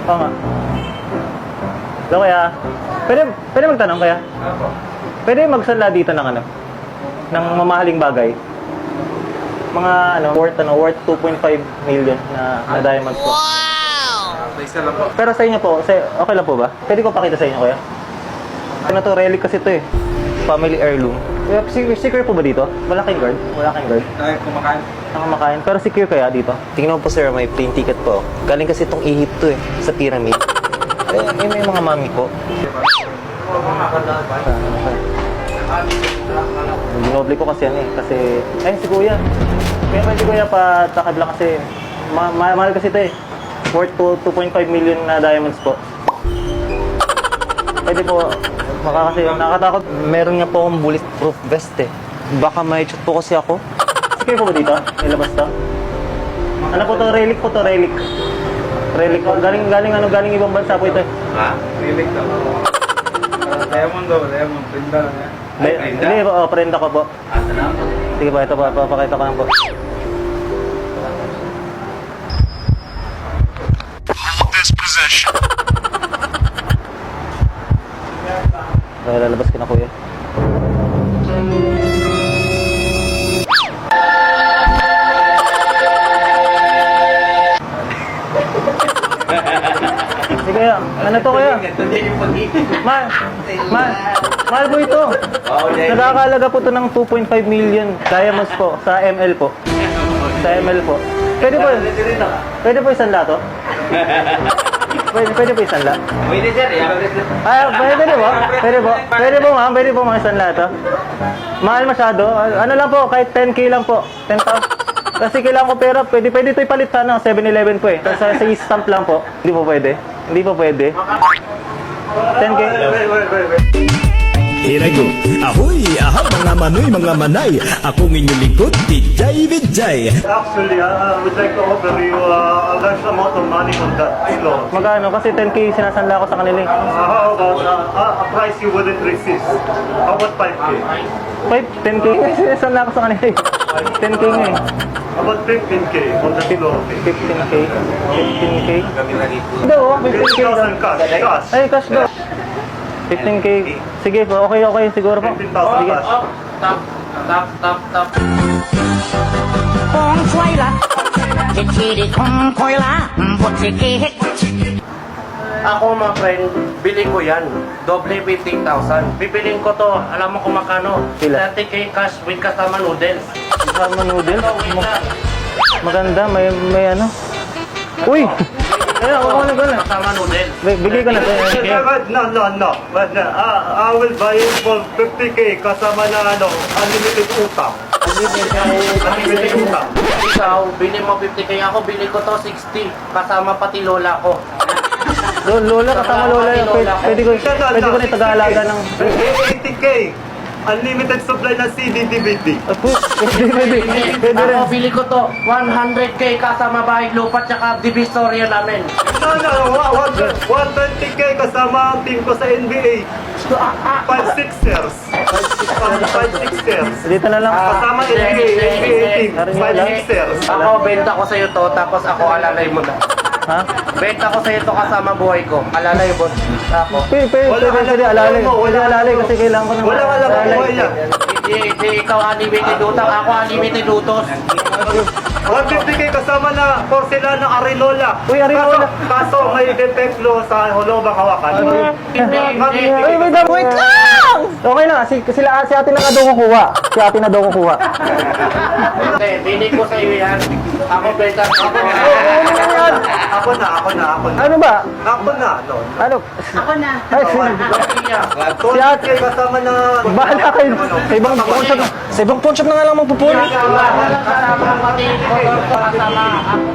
Oo nga. So kaya, pwede magtanong kaya? Opo. Pwede magsanla dito ng ano? Ng mamahaling bagay? Mga worth 2.5 million na diamonds po. Isa lang po. Pero sa inyo po, okay lang po ba? Pwede ko pakita sa inyo kuya? Ano to, relic kasi to eh. Family heirloom. Secure po ba dito? Malaking guard? Malaking guard? Ay, kumakain. Nakamakain. Pero secure kaya dito? Tingnan mo po sir, may plane ticket po. Galing kasi itong Egypto eh, sa pyramid. May mga mami po. Ginoble ko kasi yan eh. Kasi, ay si kuya. Kaya si kuya pa takad lang kasi. Mahal kasi ito eh. Worth po 2.5 million na diamonds po. Pwede po. Kasi nakakatakot. Meron nga po akong bulletproof vest eh. Baka may shoot po kasi ako. Secure po ba dito? Ilabas to? Ano po to? Relic po to, relic. Relic po. Galing ibang bansa po ito eh. Ha? Relic daw. Diamond daw, diamond. Prinda lang yan. Hindi po, prenda ko po. Sige po, ito po, papakita ko lang po. Okay, lalabas ka na kuya. Sige kaya, ano to kaya? Mahal po ito. Nagkakalaga po ito ng 2.5 million diamonds po sa ML po. Sa ML po. Pwede po isang lato? Pwede po isang lato? Pwede sir, Pwede po? Pwede po mga isang lato? Mahal masyado. Ano lang po, kahit 10k lang po. 10,000. Kasi kailangan ko pera, pwede ito ipalit sana 7-Eleven po eh. Sa stamp lang po. Hindi po pwede. 10k. Hirago, ahoy, aha mga manoy, mga manay. Akong inyong lingkod, Vijay Vijay. Actually, I would like to offer you a large amount of money on that floor. Magkano? Kasi 10k sinasanla ko sa kanila eh. How about a price you wouldn't resist? How about 5K? 10k sinasanla ko sa kanila eh. 10k nga eh. How about 15K on that floor? 15k. 15k. Hindi oh, 15k daw. 15,000 cash. Cash. Ay, cash daw. 15k. Sige po, okay, siguro po. 15,000 Sige. cash. Top. ของช่วยละจะชีดิคงคอยละบทสิเกเฮ็ด Ako mga friend, bili ko yan. Doble 15,000. Bibiling ko to, alam mo kung makano? Sila? 30k cash with kasama noodles. Kasama noodles. Maganda, may ano. Uy! Ayun, ako na gano'n. Kasama noodles. Bigay ko na to. No. I will buy it for 50K kasama na unlimited utang. Unlimited utang. Ikaw, bili mo 50k. Ako, bili ko to 60. Kasama pati lola ko. Lola, kasama lola. Pwede ko na taga-alaga ng... 80K. Unlimited supply ng CD, DVD. Pwede rin. Ako, bili ko to 100k kasama bahay lupa tsaka divisoria namin. No, 120K kasama ang team ko sa NBA. 5-6ers. 5-6ers. Dito na lang. Kasama NBA team. 5-6ers. Ako, benta ko sa'yo to, tapos ako alalay mo na. Ha? Benta ko sa'yo to kasama buhay ko. Alalay mo. Ako. Pwede alalay. Pwede alalay kasi kailangan ko ng... Wala ka lang ang buhay yan. Hindi ikaw unlimited utang, ako unlimited utos. 150K kasama na porcelana Arinola. Uy, Arinola. Kaso may defecto sa hulobang hawakan. Wait lang! Okay na, si ate na nga daw kukuha. Si ate na daw kukuha. Hindi, bili ko sa'yo yan. Ako benta ko. Ako na. Ano ba? Ako na. Ano? ako na. Ay, si ate. Kasama na... Bahala kayo. Sa ibang pawn shop na. Sa ibang pawn shop na nga lang magpupuli. Kasama pati motor ko kasama. Ako